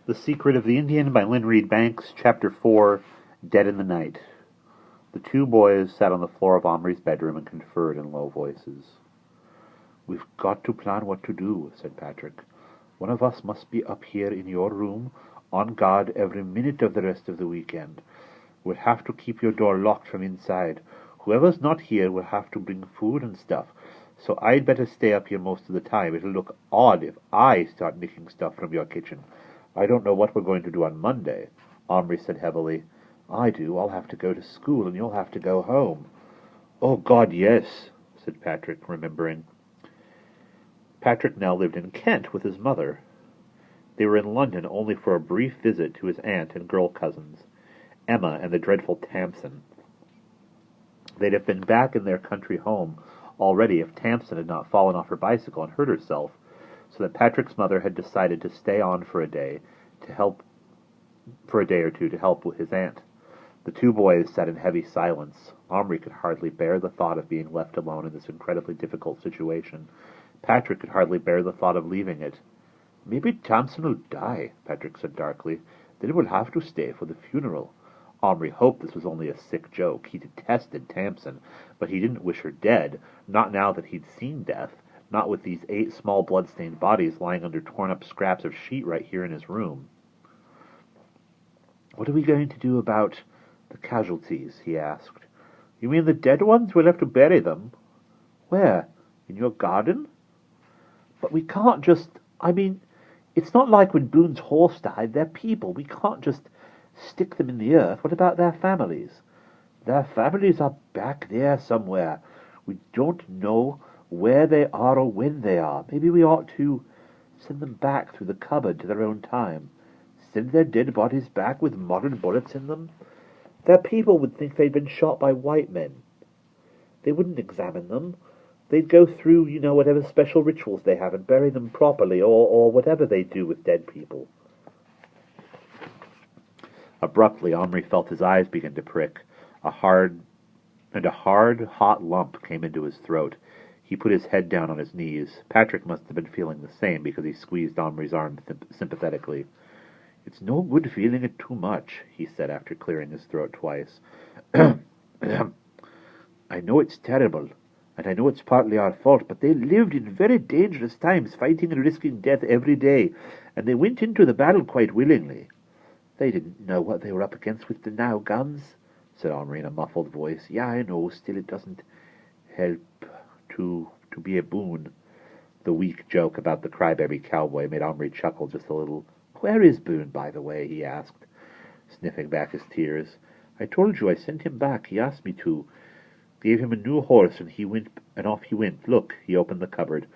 The Secret of the Indian by Lynne Reid Banks, Chapter 4, Dead in the Night. The two boys sat on the floor of Omri's bedroom and conferred in low voices. "We've got to plan what to do," said Patrick. "One of us must be up here in your room, on guard every minute of the rest of the weekend. We'll have to keep your door locked from inside. Whoever's not here will have to bring food and stuff, so I'd better stay up here most of the time. It'll look odd if I start nicking stuff from your kitchen. I don't know what we're going to do on Monday," Omri said heavily. "I do. I'll have to go to school, and you'll have to go home." "Oh, God, yes," said Patrick, remembering. Patrick now lived in Kent with his mother. They were in London only for a brief visit to his aunt and girl cousins, Emma and the dreadful Tamsin. They'd have been back in their country home already if Tamsin had not fallen off her bicycle and hurt herself, so that Patrick's mother had decided to stay on for a day or two to help with his aunt. The two boys sat in heavy silence. Omri could hardly bear the thought of being left alone in this incredibly difficult situation. Patrick could hardly bear the thought of leaving it. "Maybe Tamsin will die," Patrick said darkly. "Then we'll have to stay for the funeral." Omri hoped this was only a sick joke. He detested Tamsin, but he didn't wish her dead, not now that he'd seen death, not with these 8 small blood-stained bodies lying under torn-up scraps of sheet right here in his room. "What are we going to do about the casualties?" he asked. "You mean the dead ones? We'll have to bury them." "Where? In your garden?" "But we can't just... it's not like when Boone's horse died. They're people. We can't just stick them in the earth. What about their families?" "Their families are back there somewhere. We don't know where they are or when they are. Maybe we ought to send them back through the cupboard to their own time. Send their dead bodies back with modern bullets in them. Their people would think they'd been shot by white men. They wouldn't examine them. They'd go through, whatever special rituals they have and bury them properly, or whatever they do with dead people." Abruptly, Omri felt his eyes begin to prick. A hard, hot lump came into his throat. He put his head down on his knees. Patrick must have been feeling the same, because he squeezed Omri's arm sympathetically. "It's no good feeling it too much," he said after clearing his throat twice. "I know it's terrible, and I know it's partly our fault, but they lived in very dangerous times, fighting and risking death every day, and they went into the battle quite willingly." "They didn't know what they were up against with the now guns," said Omri in a muffled voice. "Yeah, I know. Still, it doesn't help to be a Boone." The weak joke about the crybaby cowboy made Omri chuckle just a little. "Where is Boone, by the way?" he asked, sniffing back his tears. "I told you I sent him back. He asked me to. Gave him a new horse, and off he went. Look." He opened the cupboard.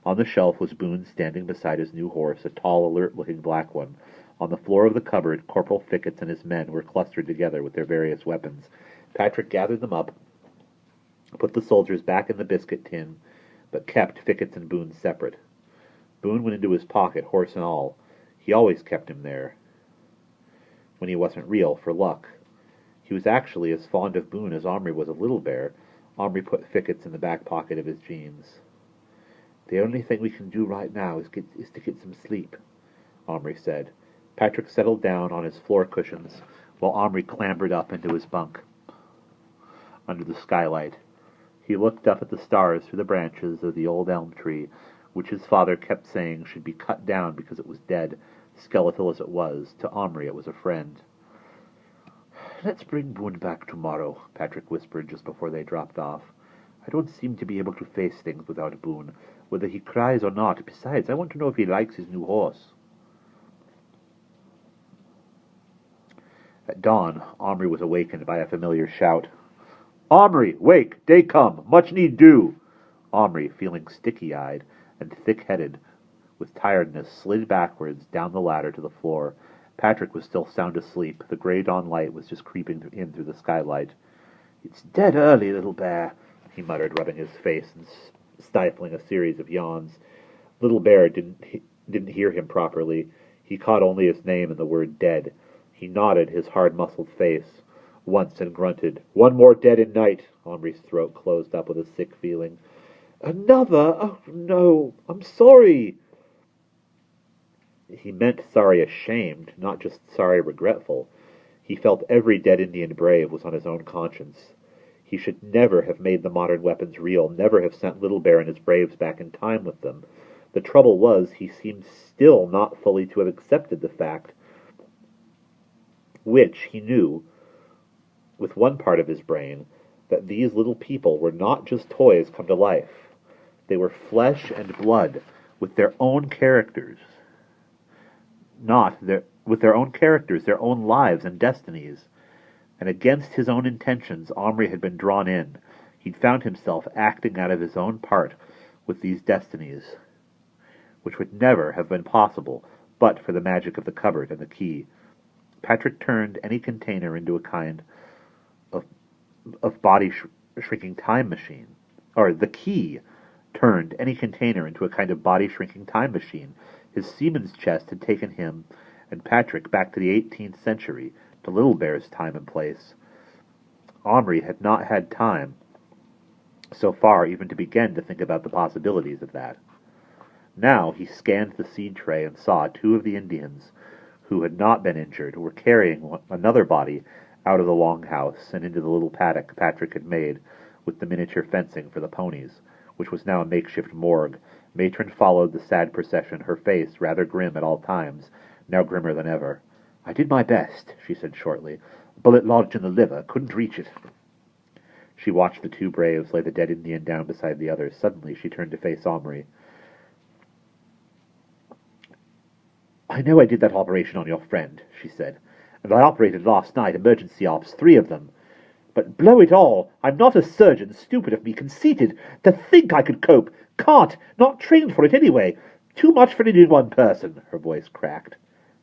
On the shelf was Boone standing beside his new horse, a tall, alert-looking black one. On the floor of the cupboard, Corporal Fickets and his men were clustered together with their various weapons. Patrick gathered them up, put the soldiers back in the biscuit tin, but kept Fickets and Boone separate. Boone went into his pocket, horse and all. He always kept him there, when he wasn't real, for luck. He was actually as fond of Boone as Omri was of Little Bear. Omri put Fickets in the back pocket of his jeans. "The only thing we can do right now is to get some sleep," Omri said. Patrick settled down on his floor cushions, while Omri clambered up into his bunk under the skylight. He looked up at the stars through the branches of the old elm tree, which his father kept saying should be cut down because it was dead, skeletal as it was. To Omri it was a friend. "Let's bring Boone back tomorrow," Patrick whispered just before they dropped off. "I don't seem to be able to face things without Boone, whether he cries or not. Besides, I want to know if he likes his new horse." At dawn, Omri was awakened by a familiar shout. "Omri, wake! Day come! Much need do!" Omri, feeling sticky-eyed and thick-headed with tiredness, slid backwards down the ladder to the floor. Patrick was still sound asleep. The gray dawn light was just creeping in through the skylight. "It's dead early, Little Bear," he muttered, rubbing his face and stifling a series of yawns. Little Bear didn't hear him properly. He caught only his name and the word dead. He nodded his hard-muscled face once and grunted. "One more dead in night." Omri's throat closed up with a sick feeling. "Another? Oh, no. I'm sorry." He meant sorry ashamed, not just sorry regretful. He felt every dead Indian brave was on his own conscience. He should never have made the modern weapons real, never have sent Little Bear and his braves back in time with them. The trouble was, he seemed still not fully to have accepted the fact, which he knew, with one part of his brain, that these little people were not just toys come to life. They were flesh and blood, with their own characters. With their own characters, their own lives and destinies. And against his own intentions, Omri had been drawn in. He'd found himself acting out of his own part with these destinies, which would never have been possible but for the magic of the cupboard and the key. Patrick turned any container into a kind of body-shrinking time machine. Or the key turned any container into a kind of body-shrinking time machine. His seaman's chest had taken him and Patrick back to the 18th century, to Little Bear's time and place. Omri had not had time, so far, even to begin to think about the possibilities of that. Now he scanned the seed tray and saw two of the Indians who had not been injured were carrying another body out of the longhouse and into the little paddock Patrick had made with the miniature fencing for the ponies, which was now a makeshift morgue. Matron followed the sad procession, her face rather grim at all times, now grimmer than ever. "I did my best," she said shortly. "Bullet lodged in the liver. Couldn't reach it." She watched the two braves lay the dead Indian down beside the others. Suddenly she turned to face Omri. "I know I did that operation on your friend," she said. "And I operated last night, emergency ops, 3 of them. But blow it all, I'm not a surgeon, stupid of me, conceited. To think I could cope. Can't, not trained for it anyway. Too much for any one person." Her voice cracked.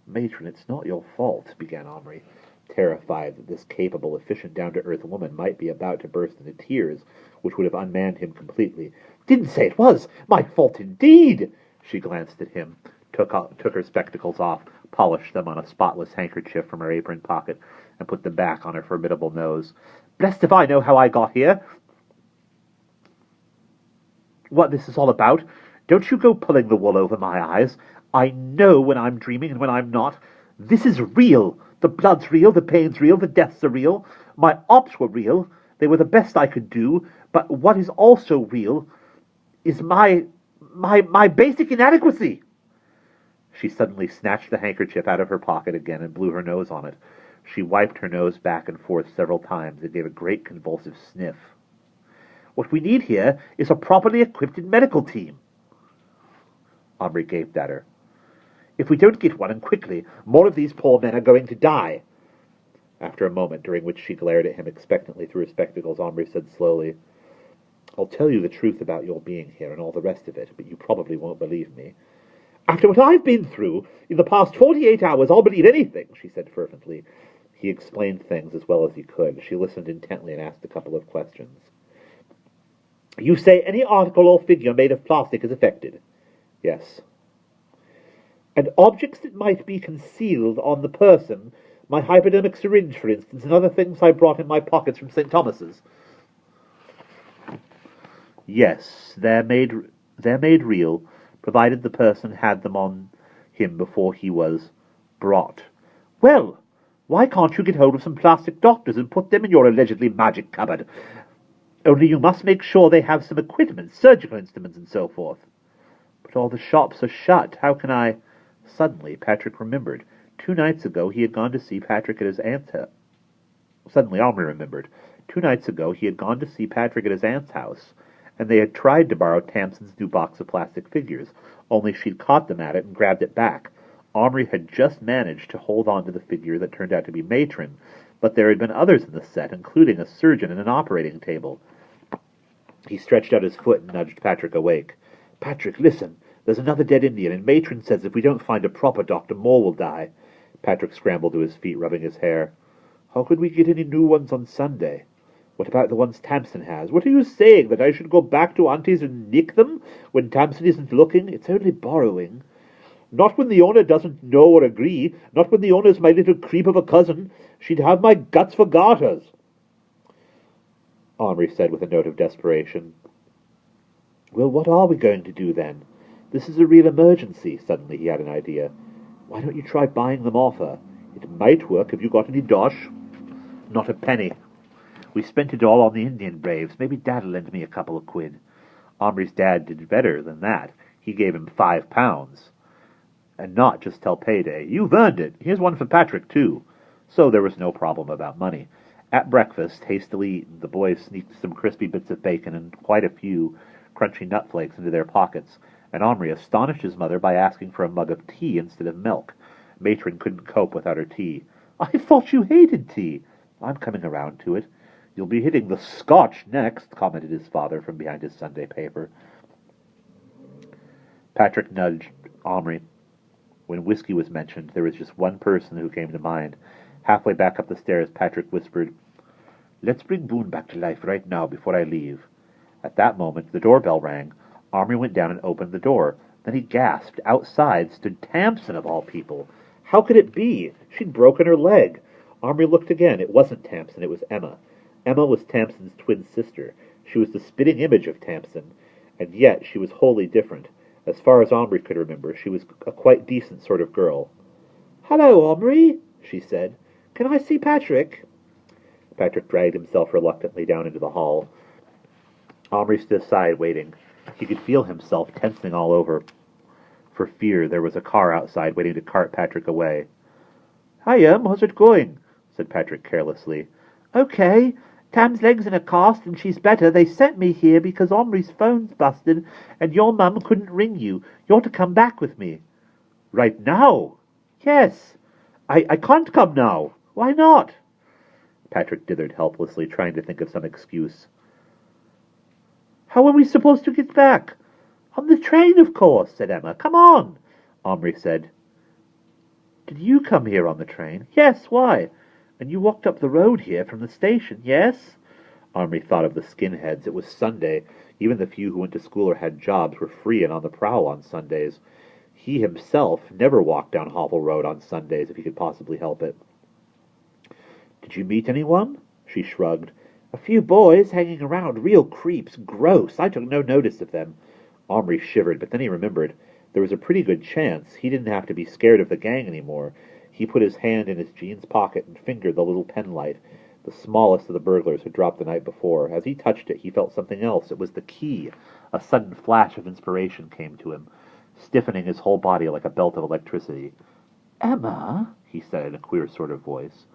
"Matron, it's not your fault," began Omri, terrified that this capable, efficient, down-to-earth woman might be about to burst into tears, which would have unmanned him completely. "Didn't say it was. My fault indeed." She glanced at him, took her spectacles off, polished them on a spotless handkerchief from her apron pocket, and put them back on her formidable nose. "Blessed if I know how I got here. What this is all about. Don't you go pulling the wool over my eyes. I know when I'm dreaming and when I'm not. This is real. The blood's real, the pain's real, the deaths are real. My ops were real. They were the best I could do. But what is also real is my basic inadequacy." She suddenly snatched the handkerchief out of her pocket again and blew her nose on it. She wiped her nose back and forth several times and gave a great convulsive sniff. "What we need here is a properly equipped medical team." Omri gaped at her. "If we don't get one, and quickly, more of these poor men are going to die." After a moment, during which she glared at him expectantly through her spectacles, Omri said slowly, "I'll tell you the truth about your being here and all the rest of it, but you probably won't believe me." "After what I've been through in the past 48 hours, I'll believe anything," she said fervently. He explained things as well as he could. She listened intently and asked a couple of questions. "You say any article or figure made of plastic is affected?" "Yes." "And objects that might be concealed on the person, my hypodermic syringe, for instance, and other things I brought in my pockets from St. Thomas's?" "Yes, they're made real, provided the person had them on him before he was brought." "Well, why can't you get hold of some plastic doctors and put them in your allegedly magic cupboard? Only you must make sure they have some equipment, surgical instruments and so forth." "But all the shops are shut. How can I—" Suddenly, Patrick remembered. 2 nights ago he had gone to see Patrick at his aunt's house. Suddenly, Omri remembered. 2 nights ago he had gone to see Patrick at his aunt's house, and they had tried to borrow Tamsin's new box of plastic figures, only she'd caught them at it and grabbed it back. Omri had just managed to hold on to the figure that turned out to be Matron, but there had been others in the set, including a surgeon and an operating table. He stretched out his foot and nudged Patrick awake. "Patrick, listen. There's another dead Indian, and Matron says if we don't find a proper doctor, more will die." Patrick scrambled to his feet, rubbing his hair. "How could we get any new ones on Sunday? What about the ones Tamsin has? What are you saying, that I should go back to Auntie's and nick them when Tamsin isn't looking? It's only borrowing. Not when the owner doesn't know or agree. Not when the owner's my little creep of a cousin. She'd have my guts for garters." Omri said with a note of desperation. "Well, what are we going to do then? This is a real emergency." Suddenly he had an idea. Why don't you try buying them off her? It might work. Have you got any dosh? Not a penny. We spent it all on the Indian braves. Maybe Dad'll lend me a couple of quid. Omri's dad did better than that. He gave him £5. And not just till payday. You've earned it. Here's one for Patrick, too. So there was no problem about money. At breakfast, hastily eaten, the boys sneaked some crispy bits of bacon and quite a few crunchy nut flakes into their pockets, and Omri astonished his mother by asking for a mug of tea instead of milk. Matron couldn't cope without her tea. I thought you hated tea. I'm coming around to it. You'll be hitting the Scotch next, commented his father from behind his Sunday paper. Patrick nudged Omri. When whiskey was mentioned, there was just one person who came to mind. Halfway back up the stairs, Patrick whispered, Let's bring Boone back to life right now before I leave. At that moment, the doorbell rang. Omri went down and opened the door. Then he gasped. Outside stood Tamsin, of all people. How could it be? She'd broken her leg. Omri looked again. It wasn't Tamsin, it was Emma. Emma was Tamsin's twin sister. She was the spitting image of Tamsin, and yet she was wholly different. As far as Omri could remember, she was a quite decent sort of girl. Hello, Omri, she said. Can I see Patrick? Patrick dragged himself reluctantly down into the hall. Omri stood aside, waiting. He could feel himself tensing all over. For fear, there was a car outside waiting to cart Patrick away. Hiya, how's it going? Said Patrick carelessly. Okay. Tam's leg's in a cast and she's better. They sent me here because Omri's phone's busted and your mum couldn't ring you. You're to come back with me. Right now? Yes. I can't come now. Why not? Patrick dithered helplessly, trying to think of some excuse. How are we supposed to get back? On the train, of course, said Emma. Come on. Omri said. Did you come here on the train? Yes, why? And you walked up the road here from the station, yes? Omri thought of the skinheads. It was Sunday. Even the few who went to school or had jobs were free and on the prowl on Sundays. He himself never walked down Hovel Road on Sundays if he could possibly help it. Did you meet anyone? She shrugged. A few boys hanging around, real creeps, gross. I took no notice of them. Omri shivered, but then he remembered. There was a pretty good chance he didn't have to be scared of the gang anymore. He put his hand in his jeans pocket and fingered the little penlight. The smallest of the burglars had dropped the night before. As he touched it, he felt something else. It was the key. A sudden flash of inspiration came to him, stiffening his whole body like a belt of electricity. Emma, he said in a queer sort of voice,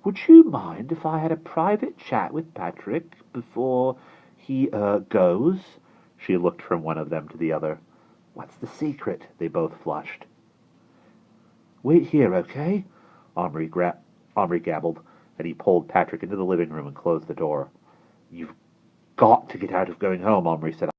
would you mind if I had a private chat with Patrick before he, goes? She looked from one of them to the other. What's the secret? They both flushed. Wait here, okay? Omri gabbled, and he pulled Patrick into the living room and closed the door. You've got to get out of going home, Omri said.